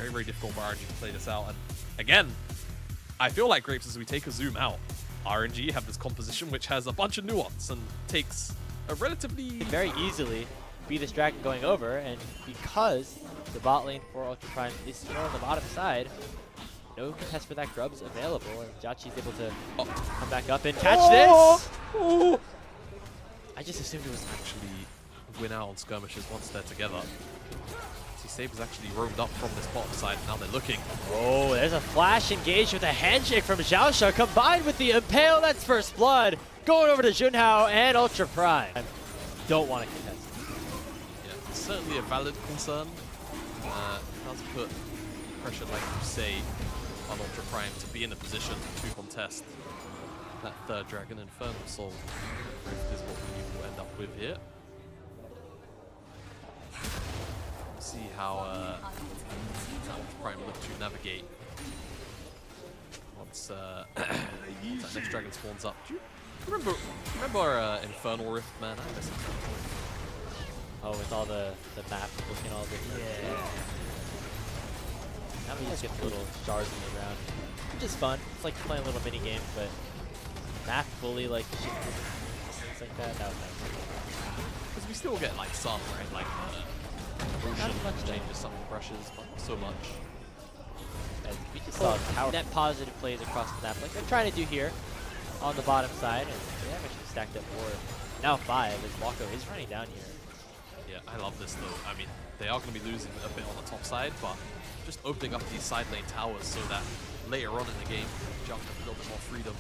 Very, very difficult for RNG to play this out. And again, I feel like, Grapes, as we take a zoom out, RNG have this composition which has a bunch of nuance and takes a relatively... very easily be this dragon going over, and because the bot lane for Ultra Prime is still on the bottom side, no contest for that grub's available, and Jachi's able to come back up and catch this! Oh. I just assumed it was... Actually win out on skirmishes once they're together. See, Saber's actually roamed up from this bottom side, and now they're looking. Oh, there's a flash engage with a handshake from Xiaosha, combined with the impale. That's first blood. Going over to Junhao and Ultra Prime. Don't want to contest. Yeah, it's certainly a valid concern. Does put pressure, like you say, on Ultra Prime to be in a position to contest that third dragon. Infernal Soul Rift is what we will end up with here. See how Ultra Prime look to navigate once that next dragon spawns up. Do you remember Infernal Rift, man? I miss Infernal Rift. Oh, with all the map looking all different. Yeah. Now we just get the little stars in the ground, which is fun. It's like playing a little mini game, but map fully like shifted. Things like that. That was nice. Because we still get like some, right? Like not much changes some brushes, but not so much. And we just saw net positive plays across the map, like they're trying to do here on the bottom side, and they have actually stacked up 4. Now 5 as Wako is running down here. Yeah, I love this though. I mean, they are going to be losing a bit on the top side, but just opening up these side lane towers so that later on in the game, Junk has a little bit more freedom.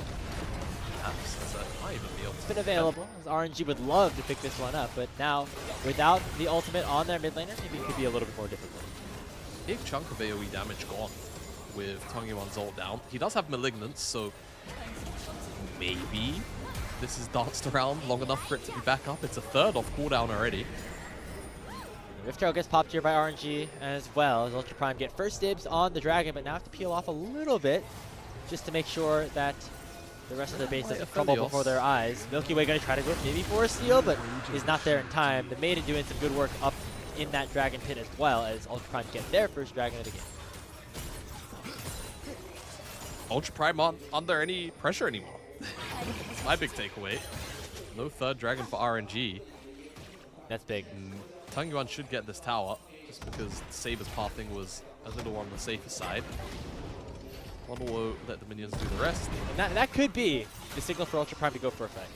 Perhaps as might even be able to. It's been available, as RNG would love to pick this one up, but now without the ultimate on their mid laner, maybe it could be a little bit more difficult. Big chunk of AoE damage gone with Tangyuan's ult down. He does have Malignance, so maybe this is danced around long enough for it to be back up. It's a third off cooldown already. Rift Trail gets popped here by RNG as well, as Ultra Prime get first dibs on the dragon, but now have to peel off a little bit just to make sure that the rest of their base doesn't crumble before their eyes. Milky Way going to try to go maybe for a steal, but is not there in time. The Maiden doing some good work up in that dragon pit as well, as Ultra Prime get their first dragon of the game. Ultra Prime under any pressure anymore. That's my big takeaway. No third dragon for RNG. That's big. Tangyuan should get this tower, just because Saber's pathing was a little on the safer side. One will let the minions do the rest. And that could be the signal for Ultra Prime to go for a fight.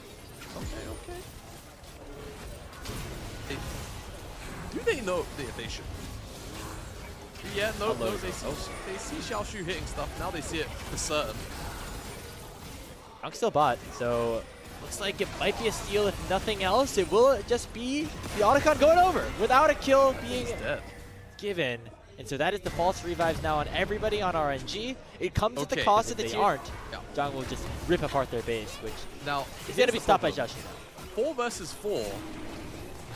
Okay. Do they know they should? Yeah, no, they see Xiaoshu hitting stuff. Now they see it for certain. Junk's still bot, so looks like it might be a steal if nothing else. It will just be the Otacon going over without a kill being given. And so that is the false revives now on everybody on RNG. It comes at the cost that they aren't. Jung will just rip apart their base, which now is going to be stopped by Xiaoshu. 4 versus 4. I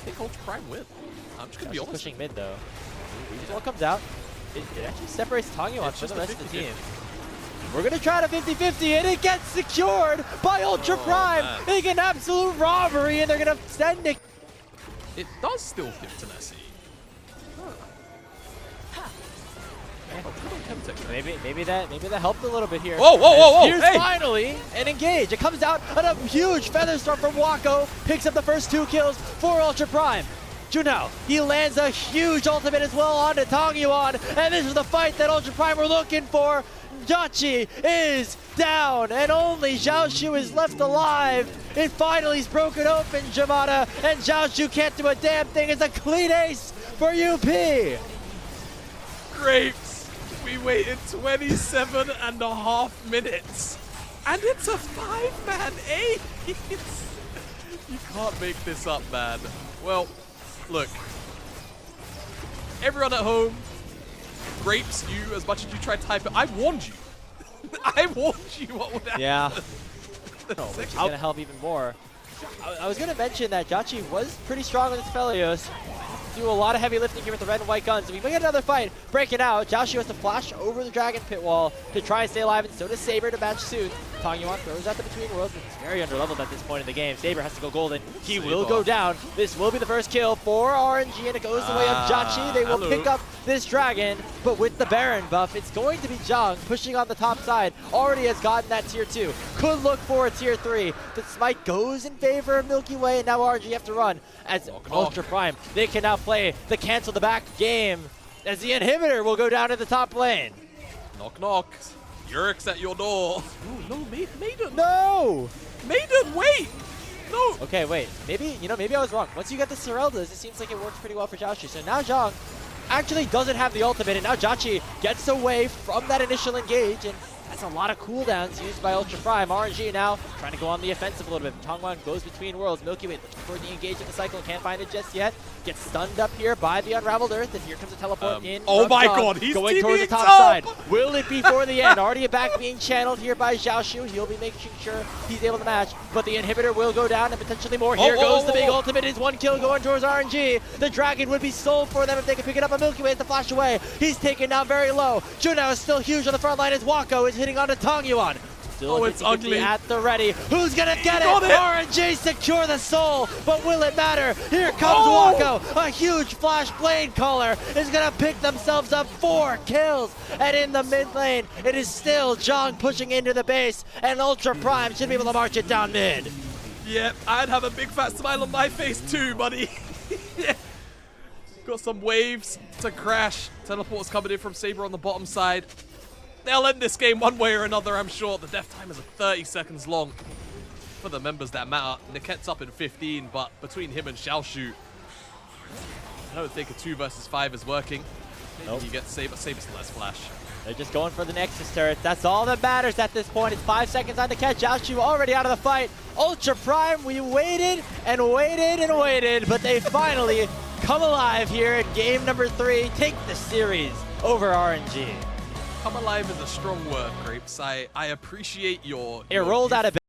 think Ultra Prime win. I'm just going to be honest. Pushing mid though. Ball comes out. It actually separates Tangyuan from the rest of the team. We're going to try to 50-50, and it gets secured by Ultra Prime. Making an absolute robbery, and they're going to send it. It does still give to Nessie. Maybe that helped a little bit here. Whoa! Here's finally an engage. It comes out on a huge feather storm from Wako. Picks up the first 2 kills for Ultra Prime. Junhao, he lands a huge ultimate as well onto Tangyuan, and this is the fight that Ultra Prime were looking for. Jachi is down, and only Xiaoshu is left alive. It finally is broken open, Jamada, and Xiaoshu can't do a damn thing. It's a clean ace for UP. Grapes, we waited 27.5 minutes, and it's a 5-man ace. You can't make this up, man. Well, look, everyone at home, Grapes, you, as much as you try to type it, I warned you. I warned you what would happen. Yeah. Which is going to help even more. I was going to mention that Jachi was pretty strong with his Felios. Do a lot of heavy lifting here with the red and white guns. And we may get another fight breaking out. Xiaoshu has to flash over the dragon pit wall to try and stay alive, and so does Saber to match soon. Tangyuan throws out the Between Worlds, but he's very underleveled at this point in the game. Saber has to go golden. He will go down. This will be the first kill for RNG, and it goes the way of Jachi. They will pick up this Dragon, but with the Baron buff, it's going to be Zhang pushing on the top side. Already has gotten that tier 2. Could look for a tier 3. The smite goes in favor of Milky Way, and now RNG have to run as Ultra Prime. They can now play the cancel the back game as the inhibitor will go down to the top lane. Knock, knock. Yurik's at your door. Oh, no, Maiden. No! Maiden, wait! No! Okay, wait. Maybe I was wrong. Once you get the Sereldas, it seems like it works pretty well for Jiaoxi. So now Zhang actually doesn't have the ultimate, and now Jiaoxi gets away from that initial engage, and that's a lot of cooldowns used by Ultra Prime. RNG now trying to go on the offensive a little bit. Tongwan goes between worlds. Milky Way looking for the engage in the cycle. Can't find it just yet. Gets stunned up here by the Unraveled Earth, and here comes a teleport in. Oh my Zhang god, he's going towards the top side. Will it be for the end? Already a back being channeled here by Xiaoshu. He'll be making sure he's able to match, but the inhibitor will go down and potentially more. Here goes the big ultimate. Is 1 kill going towards RNG. The Dragon would be sold for them if they could pick it up. A Milky Way has to flash away. He's taken down very low. Junao is still huge on the front line as Wako is hitting onto Tongyuan. Still it's ugly. At the ready. Who's gonna get it? RNG secure the soul, but will it matter? Here comes Wako. A huge flash blade caller is gonna pick themselves up 4 kills. And in the mid lane, it is still Zhang pushing into the base, and Ultra Prime should be able to march it down mid. Yep, I'd have a big fat smile on my face too, buddy. Got some waves to crash. Teleport's coming in from Saber on the bottom side. They'll end this game one way or another, I'm sure. The death time is 30 seconds long for the members that matter. Niket's up in 15, but between him and Xiaoshu, I don't think a 2 versus 5 is working. Nope. You get Saber. Saber's less flash. They're just going for the Nexus turret. That's all that matters at this point. It's 5 seconds on the catch. Xiaoshu already out of the fight. Ultra Prime, we waited and waited and waited, but they finally come alive here in game number 3. Take the series over RNG. Come alive is a strong word, Grapes. I appreciate your It rolled out of bed.